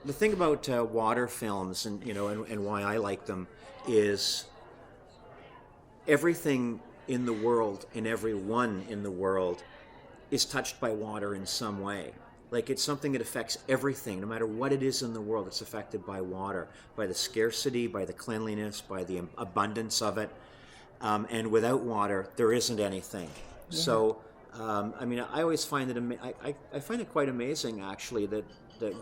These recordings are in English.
the thing about water films, and and why I like them, is everything in the world and everyone in the world is touched by water in some way. Like it's something that affects everything, no matter what it is in the world. It's affected by water, by the scarcity, by the cleanliness, by the abundance of it. And without water, there isn't anything. Yeah. So, I mean, I always find it. I find it quite amazing, actually, that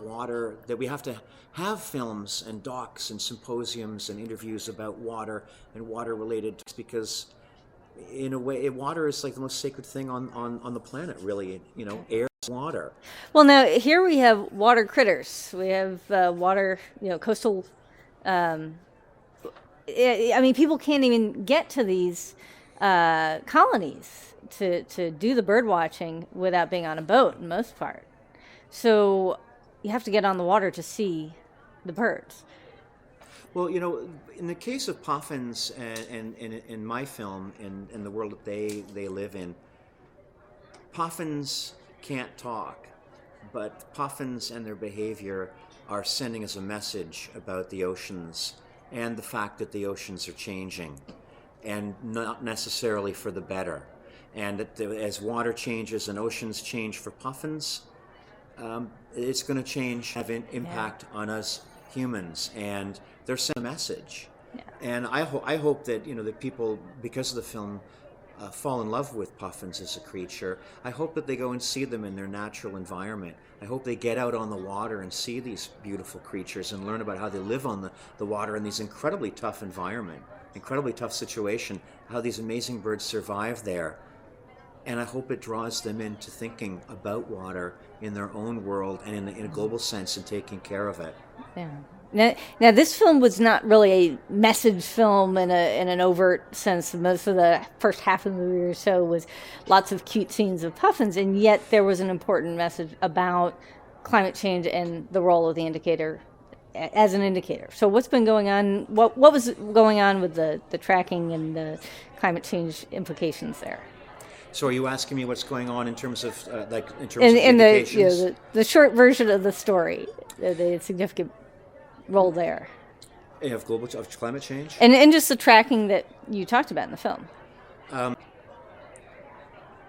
water, that we have to have films and docs and symposiums and interviews about water and water related, because in a way, water is like the most sacred thing on the planet, really. Air is water. Well, now here we have water critters. We have water, coastal. I mean, people can't even get to these colonies to do the bird watching without being on a boat, in most part. So you have to get on the water to see the birds. Well, in the case of puffins and in my film, in the world that they live in, puffins can't talk, but puffins and their behavior are sending us a message about the oceans and the fact that the oceans are changing, and not necessarily for the better. And as water changes and oceans change for puffins, it's going to have an impact on us humans, and they're sending a message. Yeah. And I hope that that people, because of the film, fall in love with puffins as a creature. I hope that they go and see them in their natural environment. I hope they get out on the water and see these beautiful creatures and learn about how they live on the water in these incredibly tough environment, incredibly tough situation, how these amazing birds survive there. And I hope it draws them into thinking about water in their own world and in a global sense, and taking care of it. Yeah. Now, this film was not really a message film in an overt sense. Most of the first half of the movie or so was lots of cute scenes of puffins, and yet there was an important message about climate change and the role of the indicator as an indicator. So what's been going on? What was going on with the tracking and the climate change implications there? So are you asking me what's going on in terms of in terms of indications? The short version of the story, the significant role there of climate change, and just the tracking that you talked about in the film.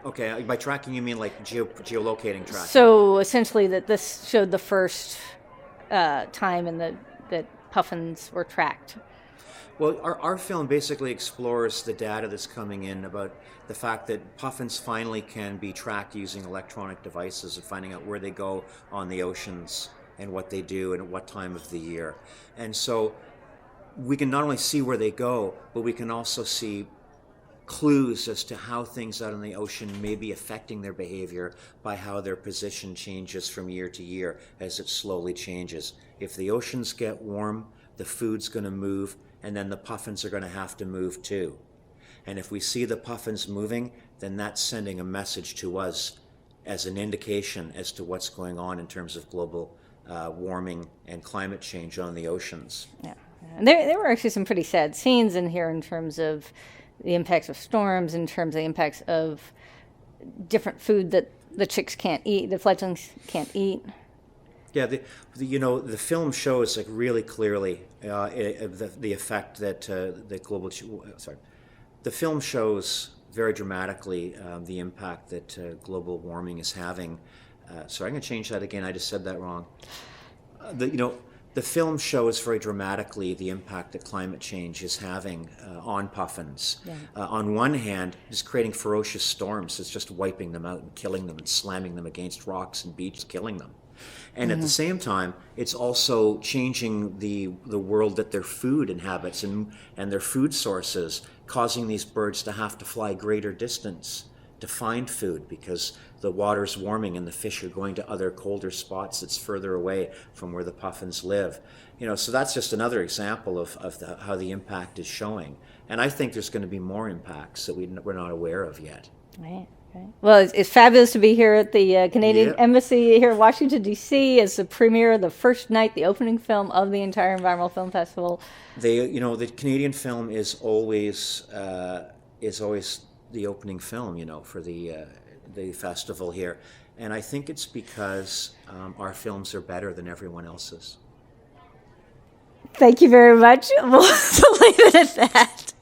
Okay, by tracking you mean like geolocating tracking. So essentially, that this showed the first time that puffins were tracked. Well, our film basically explores the data that's coming in about the fact that puffins finally can be tracked using electronic devices, and finding out where they go on the oceans and what they do and at what time of the year. And so we can not only see where they go, but we can also see clues as to how things out in the ocean may be affecting their behavior by how their position changes from year to year as it slowly changes. If the oceans get warm, the food's going to move, and then the puffins are going to have to move too. And if we see the puffins moving, then that's sending a message to us as an indication as to what's going on in terms of global warming and climate change on the oceans. Yeah. And there were actually some pretty sad scenes in here in terms of the impacts of storms, in terms of the impacts of different food that the chicks can't eat, the fledglings can't eat. Yeah, the film shows like really clearly the effect that the film shows very dramatically the impact that global warming is having. Sorry, I'm going to change that again. I just said that wrong. The film shows very dramatically the impact that climate change is having on puffins. Yeah. On one hand, it's creating ferocious storms. It's just wiping them out and killing them and slamming them against rocks and beaches, killing them. And at the same time, it's also changing the world that their food inhabits and their food sources, causing these birds to have to fly greater distance to find food because the water's warming and the fish are going to other colder spots that's further away from where the puffins live. So that's just another example of how the impact is showing. And I think there's going to be more impacts that we're not aware of yet. Right. Well, it's fabulous to be here at the Canadian Embassy here in Washington, D.C. as the premiere, the first night, the opening film of the entire Environmental Film Festival. The Canadian film is always the opening film, for the festival here. And I think it's because our films are better than everyone else's. Thank you very much. We'll leave it at that.